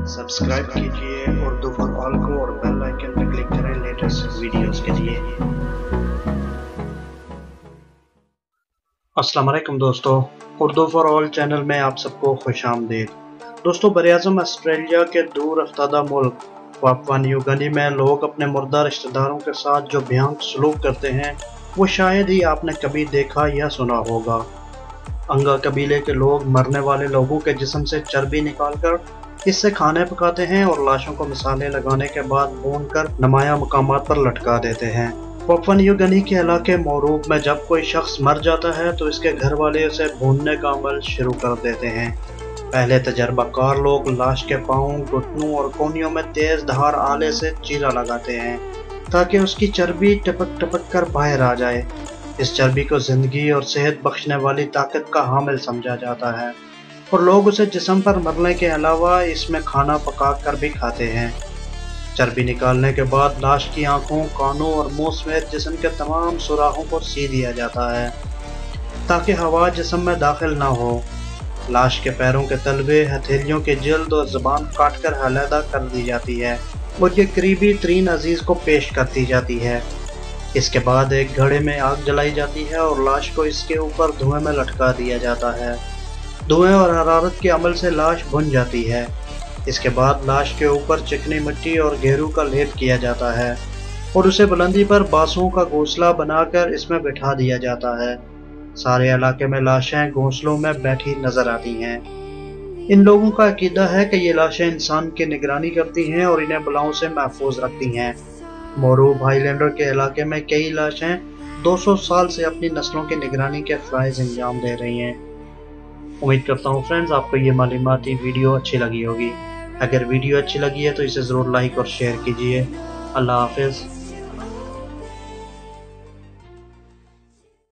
Subscribe कीजिए Urdu for all को और बेल आइकन पर क्लिक करें लेटेस्ट वीडियोस के लिए। अस्सलाम वालेकुम दोस्तों, उर्दू फॉर ऑल चैनल में आप सबको खुश आमदीद। दोस्तों, बरआज़म ऑस्ट्रेलिया के दूर अफ्तादा मुल्क पापुआ न्यू गिनी में लोग अपने मुर्दा रिश्तेदारों के साथ जो भयानक सलूक करते हैं वो शायद ही आपने कभी देखा या सुना होगा। अंगा कबीले के लोग मरने वाले लोगों के जिस्म से चर्बी निकालकर इससे खाने पकाते हैं और लाशों को मसाले लगाने के बाद भूनकर नुमाया मकामात पर लटका देते हैं। पापुआ न्यू गिनी के इलाके मोरूब में जब कोई शख्स मर जाता है तो इसके घर वाले उसे भूनने का अमल शुरू कर देते हैं। पहले तजर्बाकार लोग लाश के पाँव, घुटनों और कोहनियों में तेज धार आले से चीरा लगाते हैं ताकि उसकी चर्बी टपक टपक कर बाहर आ जाए। इस चर्बी को जिंदगी और सेहत बख्शने वाली ताकत का हामिल समझा जाता है और लोग उसे जिस्म पर मरने के अलावा इसमें खाना पका कर भी खाते हैं। चर्बी निकालने के बाद लाश की आंखों, कानों और मुंह समेत जिस्म के तमाम सुराखों को सी दिया जाता है ताकि हवा जिस्म में दाखिल ना हो। लाश के पैरों के तलवे, हथेलियों के जल्द और ज़बान काटकर अलहदा कर दी जाती है और ये करीबी तरीन अजीज को पेश कर दी जाती है। इसके बाद एक घड़े में आग जलाई जाती है और लाश को इसके ऊपर धुएं में लटका दिया जाता है। धुएं और हरारत के अमल से लाश भुन जाती है। इसके बाद लाश के ऊपर चिकनी मिट्टी और गेरू का लेप किया जाता है और उसे बुलंदी पर बांसों का घोंसला बनाकर इसमें बिठा दिया जाता है। सारे इलाके में लाशें घोंसलों में बैठी नजर आती हैं। इन लोगों का अकीदा है कि ये लाशें इंसान की निगरानी करती हैं और इन्हें बलाओं से महफूज रखती हैं। मोरूब हाईलैंडर के इलाके में कई लाशें 200 साल से अपनी नस्लों की निगरानी के फ़राइज़ अंजाम दे रही हैं। उम्मीद करता हूँ फ्रेंड्स आपको ये मालूमाती वीडियो अच्छी लगी होगी। अगर वीडियो अच्छी लगी है तो इसे ज़रूर लाइक और शेयर कीजिए। अल्लाह हाफिज़।